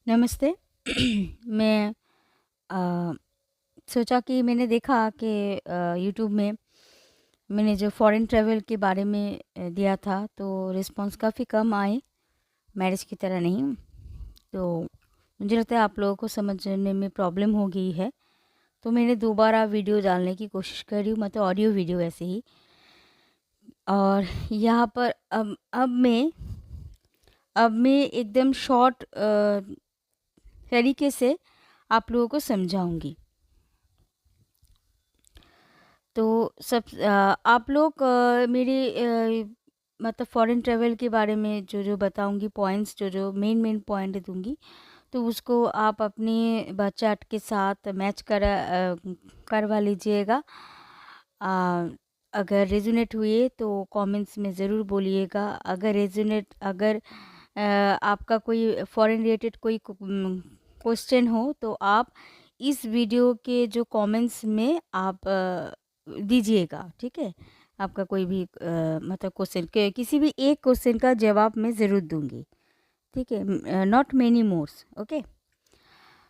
नमस्ते। मैं अ, सोचा कि मैंने देखा कि यूट्यूब में मैंने जो फ़ॉरेन ट्रैवल के बारे में दिया था, तो रिस्पॉन्स काफ़ी कम आए, मैरिज की तरह नहीं। तो मुझे लगता है आप लोगों को समझने में प्रॉब्लम हो गई है, तो मैंने दोबारा वीडियो डालने की कोशिश कर रही हूँ, मतलब ऑडियो वीडियो ऐसे ही। और यहाँ पर अब मैं एकदम शॉर्ट तरीके से आप लोगों को समझाऊँगी। तो आप लोग मेरे मतलब फ़ॉरेन ट्रैवल के बारे में जो-जो बताऊँगी, पॉइंट्स जो-जो मेन-मेन पॉइंट दूँगी, तो उसको आप अपने चार्ट के साथ मैच करवा लीजिएगा। अ, अगर रेज़ोनेट हुए तो कमेंट्स में ज़रूर बोलिएगा। अगर आपका कोई फ़ॉरेन रिलेटेड कोई क्वेश्चन हो, तो आप इस वीडियो के जो कमेंट्स में आप दीजिएगा, ठीक है? आपका कोई भी मतलब क्वेश्चन के किसी भी एक क्वेश्चन का जवाब मैं ज़रूर दूँगी, ठीक है? Not many mores, okay?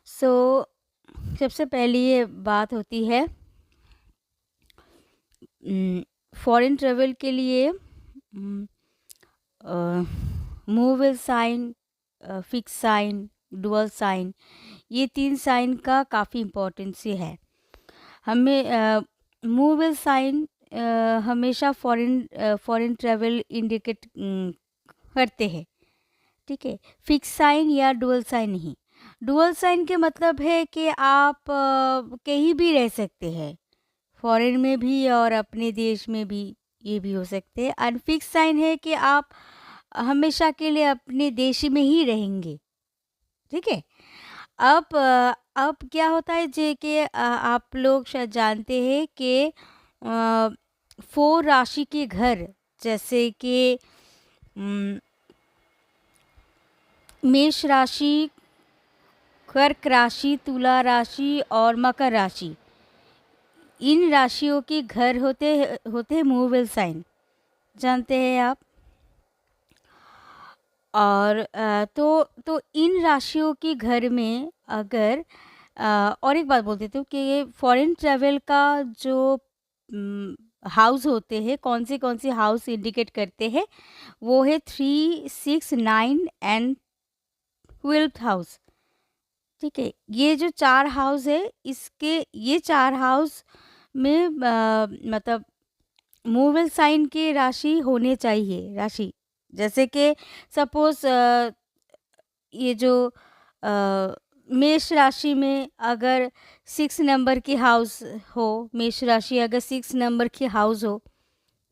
So सबसे पहली ये बात होती है फॉरेन ट्रैवल के लिए movable sign, fix sign, dual sign, ये 3 साइन का काफ़ी इम्पोर्टेंस है। हमें मूवल साइन हमेशा फॉरेन ट्रैवल इंडिकेट करते हैं, ठीक है? फिक्स साइन या डुअल साइन नहीं। डुअल साइन के मतलब है कि आप कहीं भी रह सकते हैं, फॉरेन में भी और अपने देश में भी, ये भी हो सकते हैं। और फिक्स साइन है कि आप हमेशा के लिए अपने देश में ही रहेंगे, ठीक है? अब क्या होता है जे कि आप लोग शायद जानते हैं कि 4 राशि के घर, जैसे कि उम, मेष राशि, कर्क राशि, तुला राशि और मकर राशि, इन राशियों के घर होते हैं मूवेबल साइन, जानते हैं आप? और तो इन राशियों के घर में अगर और एक बात बोल देती हूँ कि ये फॉरेन ट्रैवल का जो हाउस होते हैं, कौन से हाउस इंडिकेट करते हैं, वो है 3, 6, 9 एंड 12th हाउस, ठीक है? ये जो 4 हाउस है, इसके ये 4 हाउस में मतलब मूवल साइन की राशि होने चाहिए, राशि। जैसे कि सपोज़ ये जो मेष राशि में अगर 6 नंबर की हाउस हो, मेष राशि अगर 6 नंबर की हाउस हो,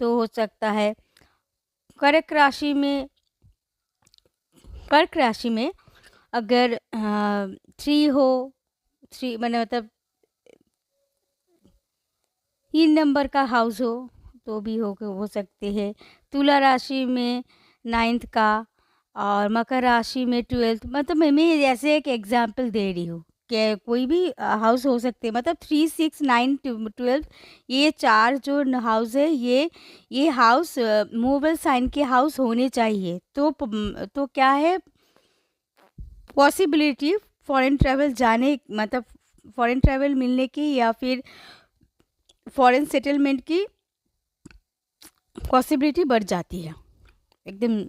तो हो सकता है। कर्क राशि में कर्क राशि में अगर 3 हो, 3 माने मतलब 3 नंबर का हाउस हो, तो भी हो सकते हैं। तुला राशि में 9th का और मकर राशि में 12th, मतलब मैं ऐसे एक एग्जांपल दे रही हूँ कि कोई भी हाउस हो सकते हैं, मतलब 3, 6, 9, 12, ये 4 जो हाउस है, ये हाउस मूवेबल साइन के हाउस होने चाहिए। तो क्या है पॉसिबिलिटी फॉरेन ट्रैवल जाने, मतलब फॉरेन ट्रैवल मिलने की या फिर फॉरेन सेटलमेंट की पॉसिबिलिटी बढ़ जाती है, एकदम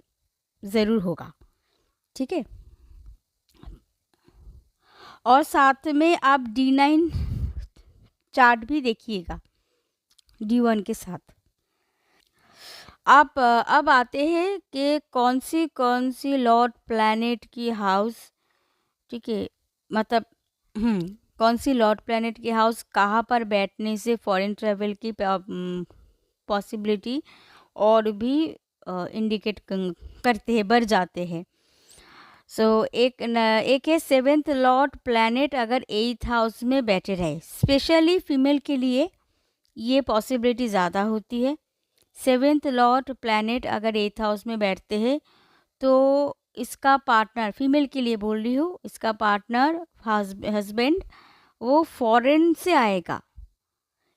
ज़रूर होगा, ठीक है? और साथ में आप D9 चार्ट भी देखिएगा, D1 के साथ। आप अब आते हैं कि कौन सी लॉर्ड प्लैनेट की हाउस, ठीक है? मतलब कौन सी लॉर्ड प्लैनेट की हाउस कहाँ पर बैठने से फॉरेन ट्रैवल की पॉसिबिलिटी और भी इंडिकेट करते हैं, बढ़ जाते हैं। सो एक है 7th लॉर्ड प्लैनेट अगर 8th हाउस में बैठे रहे, स्पेशली फीमेल के लिए ये पॉसिबिलिटी ज़्यादा होती है। 7th लॉर्ड प्लैनेट अगर 8th हाउस में बैठते हैं, तो इसका पार्टनर, फीमेल के लिए बोल रही हूँ, इसका पार्टनर हस्बैंड वो फॉरेन से आएगा,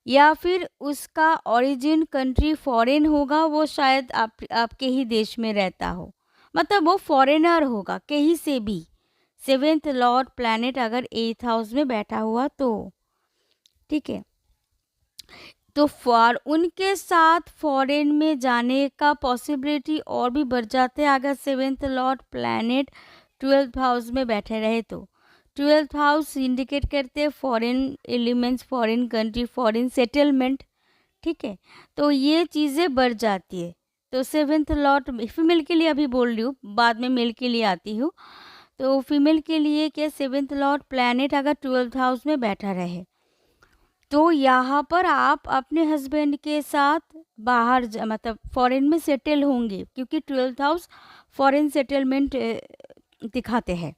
या फिर उसका ओरिजिन कंट्री फॉरेन होगा, वो शायद आपके ही देश में रहता हो, मतलब वो फॉरेनर होगा कहीं से भी, सेवेंथ लॉर्ड प्लैनेट अगर 8th हाउस में बैठा हुआ तो, ठीक है। तो उनके साथ फॉरेन में जाने का पॉसिबिलिटी और भी बढ़ जाते हैं अगर seventh Lord planet 12th house में बैठे रहे तो। 12th हाउस इंडिकेट करते हैं foreign elements, foreign country, foreign settlement, ठीक है। तो ये चीज़ें बढ़ जाती है। तो सेवेंथ लॉर्ड फीमेल के लिए अभी बोल रही हूँ, बाद में मेल के लिए आती हूँ। तो फीमेल के लिए क्या, सेवेंथ लॉर्ड प्लैनेट अगर 12th हाउस में बैठा रहे तो यहाँ पर आप अपने हस्बैंड के साथ बाहर मतलब फॉरेन में सेटल होंगे, क्योंकि 12th हाउस फॉरेन सेटलमेंट दिखाते हैं,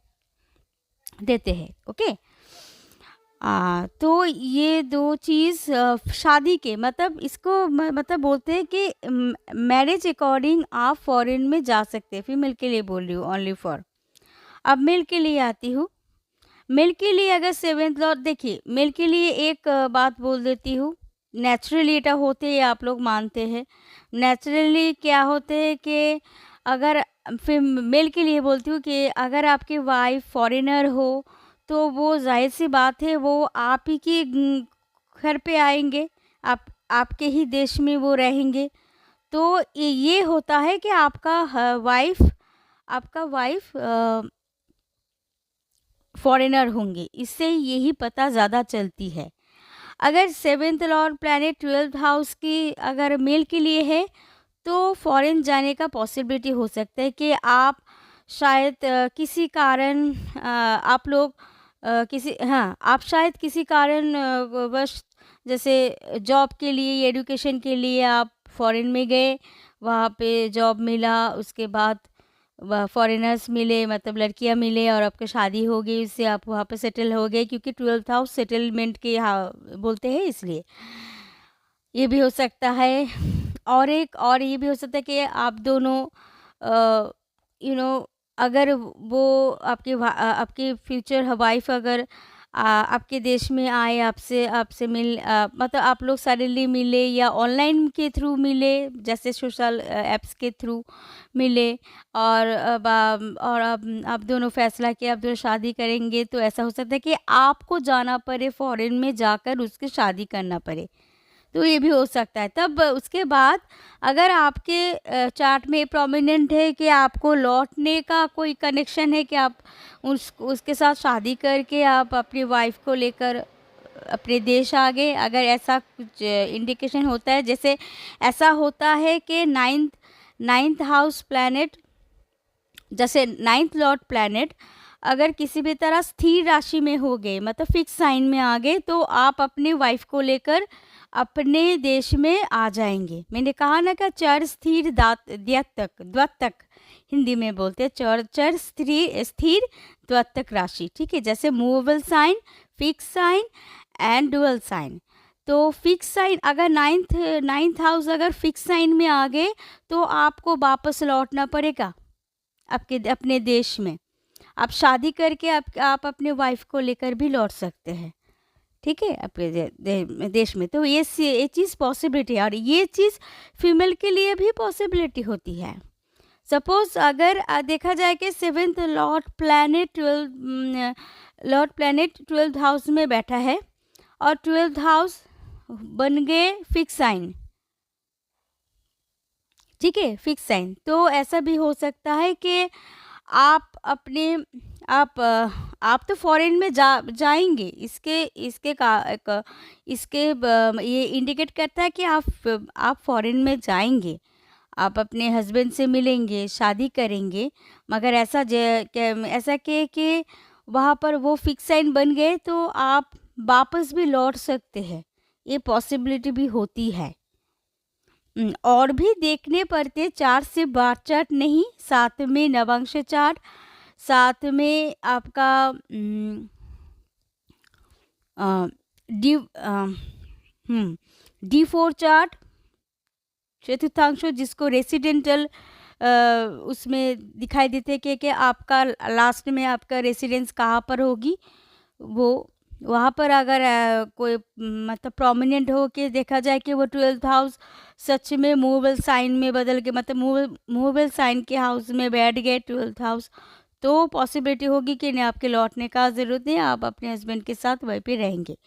देते हैं, ओके। तो ये दो चीज़ शादी के मतलब इसको मतलब बोलते हैं कि मैरिज अकॉर्डिंग आप फॉरेन में जा सकते हैं। फीमेल के लिए बोल रही हूँ ओनली फॉर। अब मेल के लिए आती हूँ। मेल के लिए अगर सेवेंथ लॉर्ड, देखिए मेल के लिए एक बात बोल देती हूँ। नेचुरली এটা होते हैं, आप लोग मानते हैं। नेचुरली क्या होते हैं कि अगर फिर मेल के लिए बोलती हूँ कि अगर आपकी वाइफ फॉरेनर हो तो वो जाहिर सी बात है वो आप ही के घर पे आएंगे, आपके ही देश में वो रहेंगे। तो ये होता है कि आपका वाइफ फॉरेनर होंगे, इससे यही पता ज़्यादा चलती है। अगर seventh Lord planet 12th house की अगर मेल के लिए है तो फॉरेन जाने का पॉसिबिलिटी हो सकता है कि आप शायद किसी कारण आप लोग किसी हाँ आप शायद किसी कारण वश जैसे जॉब के लिए, एडुकेशन के लिए आप फॉरेन में गए, वहाँ पे जॉब मिला, उसके बाद फॉरेनर्स मिले, मतलब लड़कियां मिले और आपकी शादी हो गई, उससे आप वहाँ पे सेटल हो गए, क्योंकि 12th हाउस सेटलमेंट के यहाँ बोलते हैं, इसलिए ये भी हो सकता है। और ये भी हो सकता है कि आप दोनों अगर वो आपके फ्यूचर वाइफ अगर आपके देश में आए, आपसे मतलब आप लोग सडनली मिले या ऑनलाइन के थ्रू मिले, जैसे सोशल एप्स के थ्रू मिले, और और आप दोनों फैसला किया आप दोनों शादी करेंगे, तो ऐसा हो सकता है कि आपको जाना पड़े फॉरेन में जाकर उसकी शादी करना पड़े, तो ये भी हो सकता है। तब उसके बाद अगर आपके चार्ट में प्रोमिनेंट है कि आपको लौटने का कोई कनेक्शन है कि आप उसके साथ शादी करके आप अपनी वाइफ को लेकर अपने देश आ गए, अगर ऐसा कुछ इंडिकेशन होता है, जैसे ऐसा होता है कि नाइन्थ हाउस प्लैनेट, जैसे नाइन्थ लॉर्ड प्लैनेट अगर किसी भी तरह स्थिर राशि में हो गए, मतलब फिक्स साइन में आ गए, तो आप अपनी वाइफ को लेकर अपने देश में आ जाएंगे। मैंने कहा ना कि चर स्थिर द्वतक हिंदी में बोलते हैं, चर स्थिर द्वतक राशि, ठीक है। जैसे movable sign, fix sign and dual sign. तो फिक्स साइन अगर नाइन्थ हाउस अगर फिक्स साइन में आ गए तो आपको वापस लौटना पड़ेगा अपने देश में। आप शादी करके आप अपने वाइफ को लेकर भी लौट सकते हैं, ठीक है, अपने देश में। तो ये चीज़ पॉसिबिलिटी है, और ये चीज़ फीमेल के लिए भी पॉसिबिलिटी होती है। सपोज अगर देखा जाए कि seventh Lord planet 12th house में बैठा है और 12th हाउस बन गए फिक्स साइन, ठीक है, फिक्स साइन। तो ऐसा भी हो सकता है कि आप अपने आप तो फॉरेन में जाएंगे, इसके ये इंडिकेट करता है कि आप फॉरेन में जाएंगे, आप अपने हस्बैंड से मिलेंगे, शादी करेंगे, मगर ऐसा कि वहाँ पर वो फिक्स साइन बन गए तो आप वापस भी लौट सकते हैं, ये पॉसिबिलिटी भी होती है। और भी देखने पड़ते, चार्ट से बार चार्ट नहीं, साथ में नवांश चार्ट, साथ में आपका D4 चार्ट, चतुर्थांश जिसको रेसिडेंटल उसमें दिखाई देते कि आपका लास्ट में आपका रेसिडेंस कहाँ पर होगी, वो वहाँ पर अगर कोई मतलब प्रोमिनेंट हो के देखा जाए कि वो 12th हाउस सच में मूवेबल साइन में बदल के, मतलब मूवेबल साइन के हाउस में बैठ गए 12th हाउस, तो पॉसिबिलिटी होगी कि नहीं आपके लौटने का ज़रूरत नहीं, आप अपने हस्बैंड के साथ वहीं पे रहेंगे।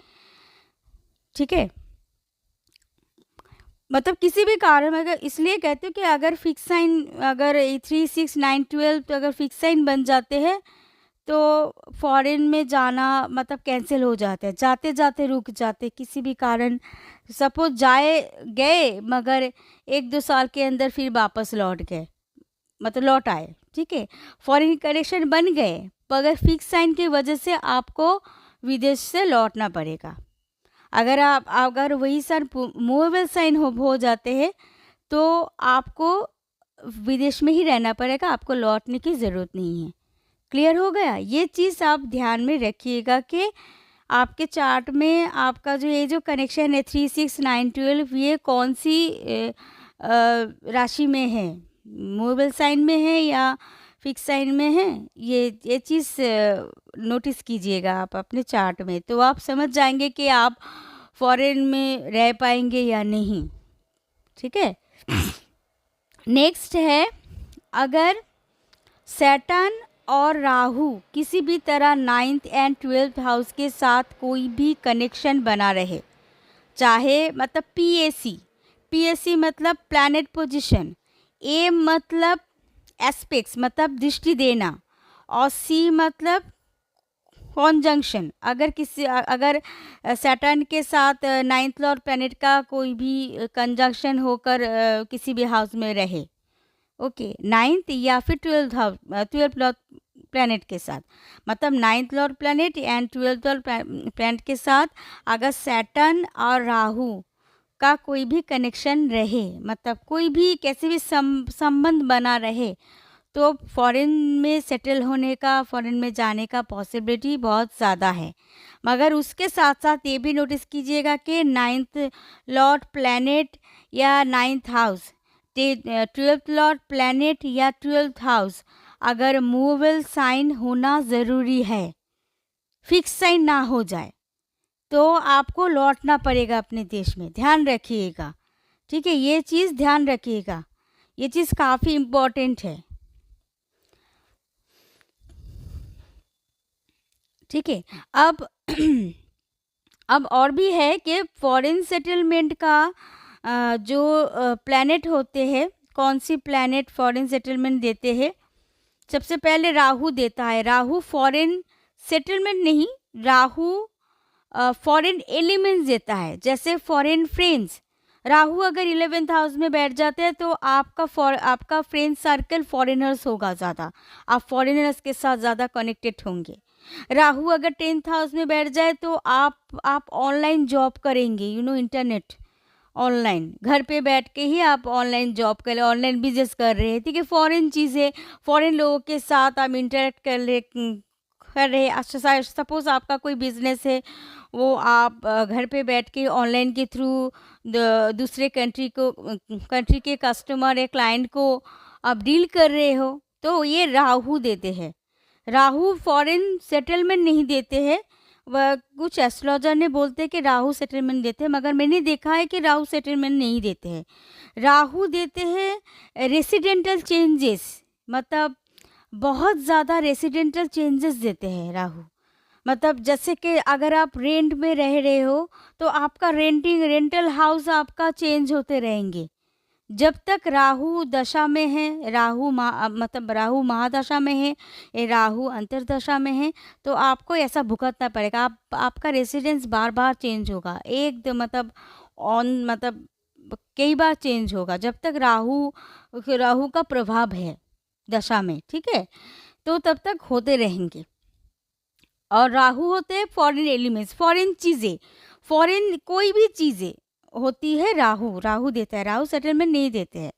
ठीक है, मतलब किसी भी कारण में, अगर इसलिए कहती हूँ कि अगर फिक्स साइन, अगर 3, 6, 9, 12 तो अगर फिक्स साइन बन जाते हैं तो फॉरेन में जाना मतलब कैंसिल हो जाता है, जाते जाते रुक जाते किसी भी कारण। सपोज जाए गए मगर 1-2 साल के अंदर फिर वापस लौट गए, मतलब लौट आए, ठीक है, फॉरेन कनेक्शन बन गए, मगर फिक्स साइन की वजह से आपको विदेश से लौटना पड़ेगा। अगर वही साइन मूवेबल साइन हो जाते हैं तो आपको विदेश में ही रहना पड़ेगा, आपको लौटने की ज़रूरत नहीं है। क्लियर हो गया? ये चीज़ आप ध्यान में रखिएगा कि आपके चार्ट में आपका जो ये जो कनेक्शन है 3, 6, 9, 12 ये कौन सी राशि में है, मूवेबल साइन में है या फिक्स साइन में है, ये चीज़ नोटिस कीजिएगा आप अपने चार्ट में, तो आप समझ जाएंगे कि आप फॉरेन में रह पाएंगे या नहीं। ठीक है, नेक्स्ट है, अगर सैटर्न और राहु किसी भी तरह 9th एंड 12th हाउस के साथ कोई भी कनेक्शन बना रहे, चाहे मतलब पीएसी मतलब प्लैनेट पोजीशन, ए मतलब एस्पेक्ट्स मतलब दृष्टि देना, और सी मतलब कॉन्जंक्शन। अगर सैटर्न के साथ 9th लॉर्ड प्लैनेट का कोई भी कंजंक्शन होकर किसी भी हाउस में रहे, ओके, 9th या फिर 12th लॉर्ड प्लैनेट के साथ, मतलब 9th Lord planet and 12th Lord planet के साथ अगर सैटर्न और राहु का कोई भी कनेक्शन रहे, मतलब कोई भी कैसे भी संबंध बना रहे, तो फॉरेन में सेटल होने का, फॉरेन में जाने का पॉसिबिलिटी बहुत ज़्यादा है। मगर उसके साथ साथ ये भी नोटिस कीजिएगा कि 9th लॉर्ड प्लैनेट या 9th house, 12th Lord planet या 12th हाउस अगर मूवेबल साइन होना ज़रूरी है, फिक्स साइन ना हो जाए, तो आपको लौटना पड़ेगा अपने देश में। ध्यान रखिएगा, ठीक है, ये चीज़ ध्यान रखिएगा, ये चीज़ काफ़ी इम्पोर्टेंट है। ठीक है, अब अब और भी है कि फॉरेन सेटलमेंट का जो प्लैनेट होते हैं, कौन सी प्लैनेट फॉरेन सेटलमेंट देते हैं, सबसे पहले राहु देता है। राहु फॉरेन सेटलमेंट नहीं, राहु फॉरेन एलिमेंट्स देता है, जैसे फॉरेन फ्रेंड्स। राहु अगर 11th हाउस में बैठ जाते हैं तो आपका फ्रेंड सर्कल फॉरेनर्स होगा ज़्यादा, आप फॉरेनर्स के साथ ज़्यादा कनेक्टेड होंगे। राहु अगर 10th हाउस में बैठ जाए तो आप ऑनलाइन जॉब करेंगे, इंटरनेट, ऑनलाइन घर पे बैठ के ही आप ऑनलाइन जॉब कर रहे, ऑनलाइन बिजनेस कर रहे हैं, ठीक है, फॉरेन चीज़ें, फॉरेन लोगों के साथ आप इंटरेक्ट कर रहे। सपोज आपका कोई बिजनेस है, वो आप घर पे बैठ के ऑनलाइन के थ्रू दूसरे कंट्री के कस्टमर या क्लाइंट को आप डील कर रहे हो, तो ये राहु देते हैं। राहु फॉरेन सेटलमेंट नहीं देते हैं, वह कुछ एस्ट्रोलॉजर ने बोलते हैं कि राहु सेटलमेंट देते हैं, मगर मैंने देखा है कि राहु सेटलमेंट नहीं देते हैं। राहु देते हैं रेसिडेंटल चेंजेस, मतलब बहुत ज़्यादा रेसिडेंटल चेंजेस देते हैं राहु। मतलब जैसे कि अगर आप रेंट में रह रहे हो तो आपका रेंटल हाउस आपका चेंज होते रहेंगे। जब तक राहु दशा में है, मतलब राहु महादशा में है, ये राहु अंतर्दशा में है, तो आपको ऐसा भुगतना पड़ेगा। आपका रेसिडेंस बार बार चेंज होगा, मतलब कई बार चेंज होगा, जब तक राहु का प्रभाव है दशा में, ठीक है, तो तब तक होते रहेंगे। और राहु होते हैं फॉरेन एलिमेंट्स, फॉरेन चीज़ें, फॉरेन कोई भी चीज़ें होती है, राहु देता है, राहु सेटलमेंट नहीं देते हैं।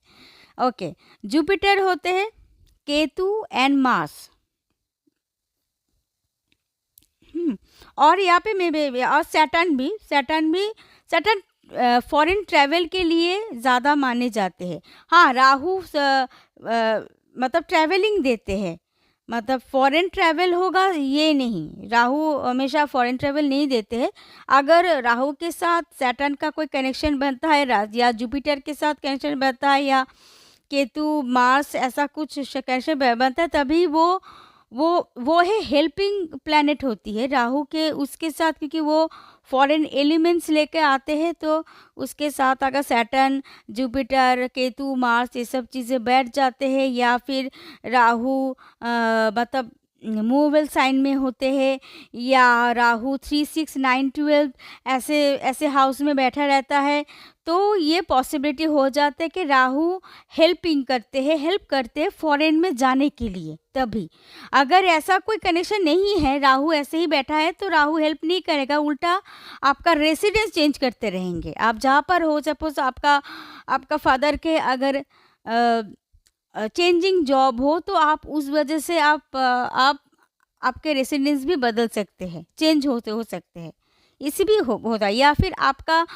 ओके, जुपिटर होते हैं केतु एंड मार्स। और यहाँ पे और सैटर्न फॉरेन ट्रैवल के लिए ज़्यादा माने जाते हैं। हाँ, राहु मतलब ट्रैवलिंग देते हैं, मतलब फॉरेन ट्रैवल होगा ये नहीं, राहु हमेशा फॉरेन ट्रैवल नहीं देते हैं। अगर राहु के साथ सैटर्न का कोई कनेक्शन बनता है, या जुपिटर के साथ कनेक्शन बनता है, या केतु मार्स ऐसा कुछ कनेक्शन बनता है, तभी वो है हेल्पिंग प्लैनेट होती है राहु के उसके साथ, क्योंकि वो फॉरेन एलिमेंट्स लेके आते हैं। तो उसके साथ अगर सैटर्न, जुपिटर, केतु, मार्स ये सब चीज़ें बैठ जाते हैं, या फिर राहु मतलब मूवल साइन में होते हैं, या राहु 3, 6, 9, 12 ऐसे ऐसे हाउस में बैठा रहता है, तो ये पॉसिबिलिटी हो जाता है कि राहु हेल्प करते हैं फॉरेन में जाने के लिए। तभी अगर ऐसा कोई कनेक्शन नहीं है, राहु ऐसे ही बैठा है, तो राहु हेल्प नहीं करेगा, उल्टा आपका रेसिडेंस चेंज करते रहेंगे। आप जहाँ पर हो, सपोज आपका आपका फादर के अगर चेंजिंग जॉब हो, तो आप उस वजह से आप आपके रेसिडेंस भी बदल सकते हैं, चेंज होते हो सकते हैं, इसी भी होता है। या फिर आपका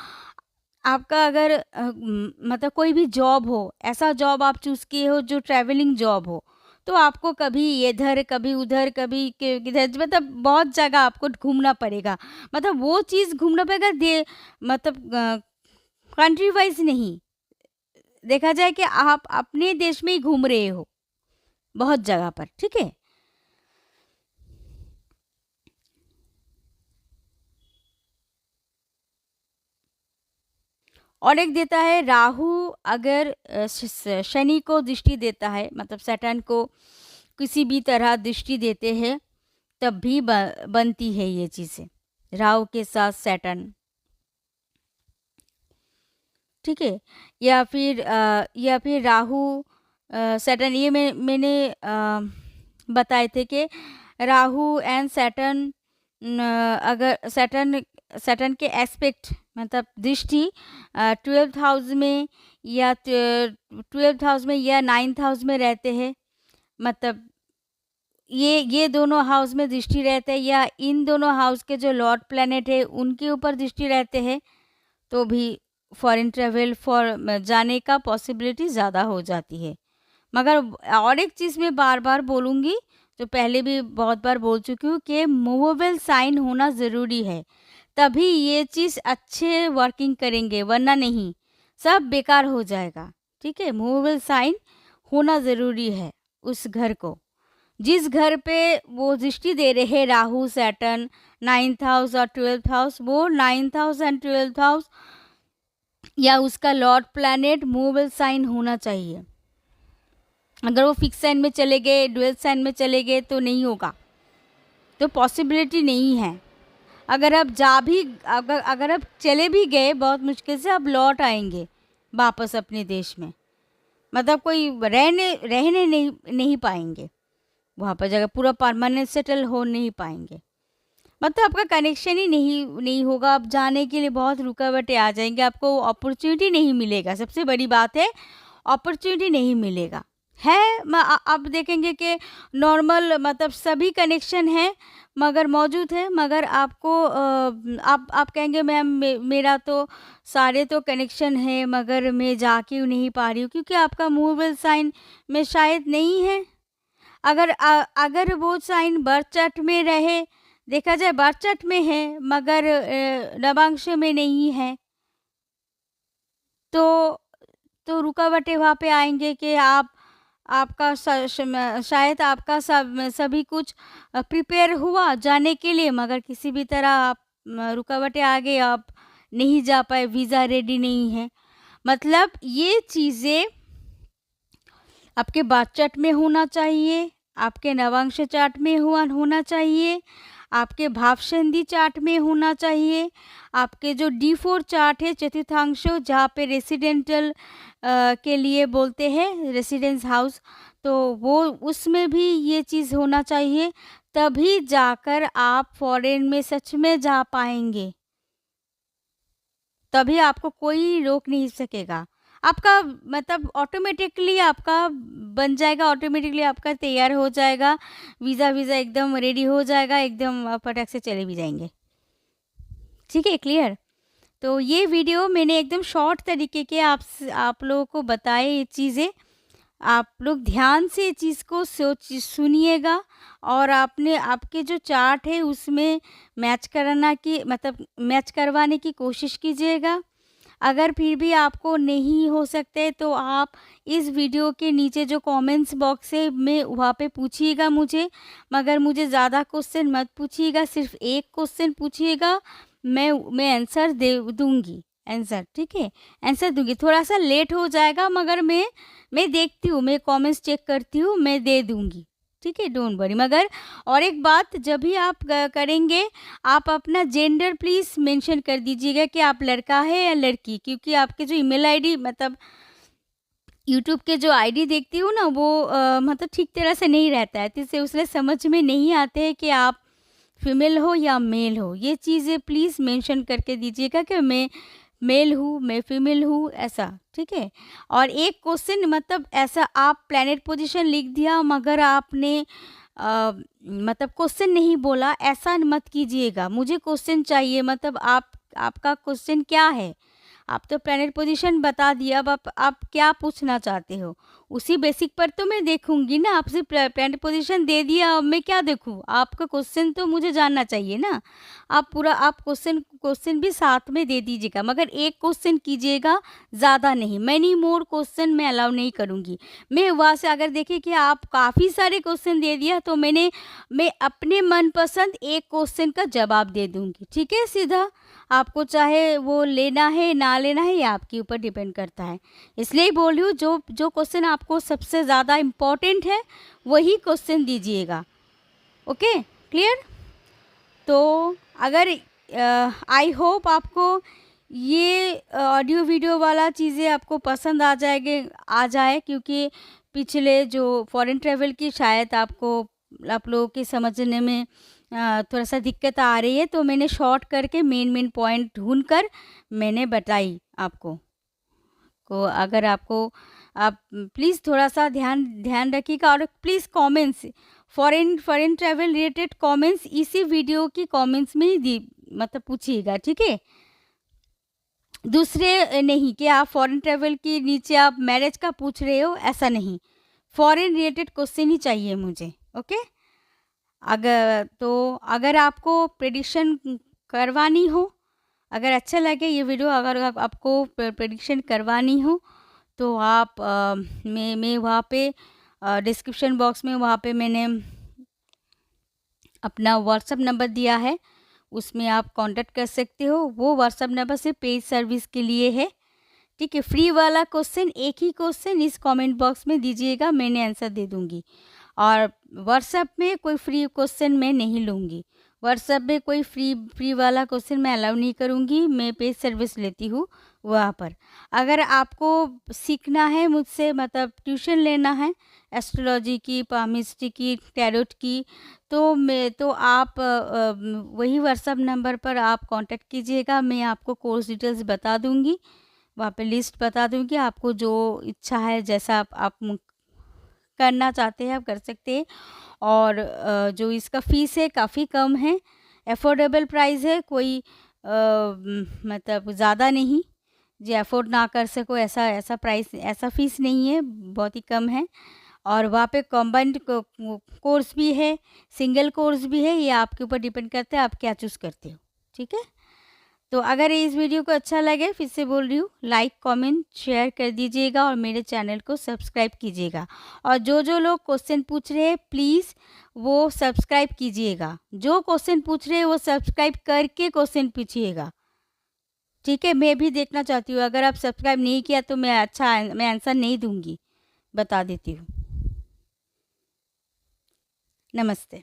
आपका अगर मतलब कोई भी जॉब हो, ऐसा जॉब आप चूज़ किए हो जो ट्रैवलिंग जॉब हो, तो आपको कभी इधर, कभी उधर, कभी किधर, मतलब बहुत जगह आपको घूमना पड़ेगा। मतलब वो चीज़ घूमना पड़ेगा, मतलब कंट्री वाइज नहीं, देखा जाए कि आप अपने देश में ही घूम रहे हो बहुत जगह पर, ठीक है। और एक देता है राहु, अगर शनि को दृष्टि देता है, मतलब सैटर्न को किसी भी तरह दृष्टि देते हैं, तब भी बनती है ये चीज़ें, राहु के साथ सैटर्न, ठीक है। या फिर राहु सैटर्न, ये मैंने बताए थे कि राहु एंड सैटर्न, अगर सैटर्न सैटर्न के एस्पेक्ट मतलब दृष्टि 12th हाउस में, या 12th हाउस में या 9th हाउस में रहते हैं, मतलब ये दोनों हाउस में दृष्टि रहते हैं, या इन दोनों हाउस के जो लॉर्ड प्लैनेट है उनके ऊपर दृष्टि रहते हैं, तो भी फॉरेन ट्रैवल जाने का पॉसिबिलिटी ज़्यादा हो जाती है। मगर और एक चीज़ मैं बार बार बोलूँगी, जो पहले भी बहुत बार बोल चुकी हूँ, कि मूवेबल साइन होना ज़रूरी है, तभी ये चीज़ अच्छे वर्किंग करेंगे, वरना नहीं, सब बेकार हो जाएगा, ठीक है। मूवेबल साइन होना ज़रूरी है उस घर को, जिस घर पे वो दृष्टि दे रहे हैं राहु सैटर्न, 9th हाउस और 12th हाउस, वो 9th house and 12th house या उसका लॉर्ड प्लैनेट मूवेबल साइन होना चाहिए। अगर वो फिक्स साइन में चले गए, डुअल साइन में चले गए, तो नहीं होगा, तो पॉसिबिलिटी नहीं है। अगर आप अगर आप चले भी गए, बहुत मुश्किल से आप लौट आएंगे वापस अपने देश में, मतलब कोई रहने नहीं पाएंगे वहाँ पर, जगह पूरा परमानेंट सेटल हो नहीं पाएंगे, मतलब आपका कनेक्शन ही नहीं होगा। आप जाने के लिए बहुत रुकावटें आ जाएंगे, आपको अपॉर्चुनिटी नहीं मिलेगा, सबसे बड़ी बात है अपॉर्चुनिटी नहीं मिलेगा। है आप देखेंगे कि नॉर्मल मतलब सभी कनेक्शन हैं, मगर मौजूद है, मगर आपको आप कहेंगे मैम मेरा तो सारे तो कनेक्शन है, मगर मैं जा क्यों नहीं पा रही हूँ, क्योंकि आपका मूवेबल साइन में शायद नहीं है। अगर वो साइन बर्थ चार्ट में रहे, देखा जाए बर्थ चार्ट में है मगर नवांश में नहीं है, तो रुकावटें वहाँ पे आएंगे कि आपका शायद आपका सभी कुछ प्रिपेयर हुआ जाने के लिए, मगर किसी भी तरह आप रुकावटें आ गई, आप नहीं जा पाए, वीज़ा रेडी नहीं है। मतलब ये चीज़ें आपके बर्थ चार्ट में होना चाहिए, आपके नवांश चार्ट में होना चाहिए, आपके भावसंधि चार्ट में होना चाहिए, आपके जो D4 चार्ट है चतुर्थांश, जहाँ पे रेसिडेंटल के लिए बोलते हैं रेसिडेंस हाउस, तो वो उसमें भी ये चीज़ होना चाहिए, तभी जाकर आप फॉरेन में सच में जा पाएंगे, तभी आपको कोई रोक नहीं सकेगा। आपका मतलब ऑटोमेटिकली आपका बन जाएगा, ऑटोमेटिकली आपका तैयार हो जाएगा, वीज़ा एकदम रेडी हो जाएगा, एकदम फटाक से चले भी जाएंगे, ठीक है, क्लियर। तो ये वीडियो मैंने एकदम शॉर्ट तरीके के आप लोगों को बताए ये चीज़ें, आप लोग ध्यान से ये चीज़ को सुनिएगा, और आपने आपके जो चार्ट है उसमें मैच करवाने की कोशिश कीजिएगा। अगर फिर भी आपको नहीं हो सकते तो आप इस वीडियो के नीचे जो कमेंट्स बॉक्स है में वहाँ पे पूछिएगा मुझे, मगर मुझे ज़्यादा क्वेश्चन मत पूछिएगा, सिर्फ एक क्वेश्चन पूछिएगा, मैं आंसर दे दूँगी, आंसर ठीक है? आंसर दूँगी, थोड़ा-सा लेट हो जाएगा मगर मैं देखती हूँ, मैं कमेंट्स चेक करती हूँ, मैं दे दूँगी, ठीक है? Don't worry. मगर और एक बात, जब भी आप करेंगे, आप अपना जेंडर प्लीज़ मेंशन कर दीजिएगा कि आप लड़का है या लड़की, क्योंकि आपके जो ईमेल आईडी मतलब यूट्यूब के जो आईडी देखती हूँ ना वो मतलब ठीक तरह से नहीं रहता है, तो इसलिए समझ में नहीं आते हैं कि आप फीमेल हो या मेल हो। ये चीज़ें प्लीज़ मेंशन करके दीजिएगा कि मैं मेल हूँ, मैं फीमेल हूँ, ऐसा, ठीक है? और एक क्वेश्चन मतलब ऐसा आप प्लैनेट पोजीशन लिख दिया मगर आपने मतलब क्वेश्चन नहीं बोला, ऐसा मत कीजिएगा। मुझे क्वेश्चन चाहिए, मतलब आपका क्वेश्चन क्या है? आप तो प्लैनेट पोजीशन बता दिया, अब आप क्या पूछना चाहते हो? उसी बेसिक पर तो मैं देखूँगी ना, आप सिर्फ प्लैनेट पोजीशन दे दिया, अब मैं क्या देखूँ? आपका क्वेश्चन तो मुझे जानना चाहिए ना। आप क्वेश्चन क्वेश्चन भी साथ में दे दीजिएगा, मगर एक क्वेश्चन कीजिएगा, ज़्यादा नहीं। मैनी मोर क्वेश्चन मैं अलाउ नहीं करूँगी। मैं वहाँ से अगर देखिए कि आप काफ़ी सारे क्वेश्चन दे दिया तो मैं अपने मनपसंद एक क्वेश्चन का जवाब दे दूँगी, ठीक है सीधा? आपको चाहे वो लेना है, ना लेना है, ये आपके ऊपर डिपेंड करता है। इसलिए ही बोल रही हूँ, जो जो क्वेश्चन आपको सबसे ज़्यादा इम्पोर्टेंट है, वही क्वेश्चन दीजिएगा। Okay, clear? तो अगर आई होप आपको ये ऑडियो वीडियो वाला चीज़ें आपको पसंद आ जाए, क्योंकि पिछले जो फॉरेन ट्रैवल की शायद आप लोगों के समझने में थोड़ा-सा दिक्कत आ रही है, तो मैंने शॉर्ट करके मेन पॉइंट ढूँढ कर मैंने बताई आपको। को अगर आपको आप प्लीज़ थोड़ा-सा ध्यान ध्यान रखिएगा, और please comments foreign foreign travel related comments इसी वीडियो की कमेंट्स में ही दी मतलब पूछिएगा, ठीक है? दूसरे नहीं कि आप फॉरेन ट्रैवल के नीचे आप मैरिज का पूछ रहे हो, ऐसा नहीं। फॉरेन रिलेटेड क्वेश्चन ही चाहिए मुझे, ओके? अगर आपको प्रेडिक्शन करवानी हो, अगर अच्छा लगे ये वीडियो, अगर आपको प्रेडिक्शन करवानी हो तो आप मैं वहाँ पे डिस्क्रिप्शन बॉक्स में वहाँ पे मैंने अपना व्हाट्सअप नंबर दिया है, उसमें आप कांटेक्ट कर सकते हो। वो व्हाट्सअप नंबर सिर्फ पेड सर्विस के लिए है, ठीक है? फ्री वाला क्वेश्चन, एक ही क्वेश्चन इस कमेंट बॉक्स में दीजिएगा, मैंने आंसर दे दूँगी। और व्हाट्सएप में कोई फ्री क्वेश्चन मैं नहीं लूँगी। व्हाट्सएप में कोई फ्री वाला क्वेश्चन मैं अलाउ नहीं करूँगी, मैं पेड सर्विस लेती हूँ वहाँ पर। अगर आपको सीखना है मुझसे, मतलब ट्यूशन लेना है एस्ट्रोलॉजी की, पामिस्ट्री की, टैरोट की, तो आप वही व्हाट्सएप नंबर पर आप कांटेक्ट कीजिएगा, मैं आपको कोर्स डिटेल्स बता दूँगी। वहाँ पे लिस्ट बता दूँगी, आपको जो इच्छा है, जैसा आप करना चाहते हैं आप कर सकते हैं। और जो इसका फ़ीस है काफ़ी कम है, अफोर्डेबल प्राइस है, कोई मतलब ज़्यादा नहीं, जो अफोर्ड ना कर सको ऐसा ऐसा प्राइस, ऐसा फ़ीस नहीं है, बहुत ही कम है। और वहाँ पे कॉम्बाइंड कोर्स भी है, सिंगल कोर्स भी है, ये आपके ऊपर डिपेंड करता है आप क्या चूज़ करते हो, ठीक है? तो अगर इस वीडियो को अच्छा लगे, फिर से बोल रही हूँ, लाइक कमेंट शेयर कर दीजिएगा और मेरे चैनल को सब्सक्राइब कीजिएगा। और जो लोग क्वेश्चन पूछ रहे हैं प्लीज़ वो सब्सक्राइब कीजिएगा। जो क्वेश्चन पूछ रहे हैं वो सब्सक्राइब करके क्वेश्चन पूछिएगा, ठीक है? मैं भी देखना चाहती हूँ, अगर आप सब्सक्राइब नहीं किया तो मैं आंसर नहीं दूँगी, बता देती हूँ। नमस्ते।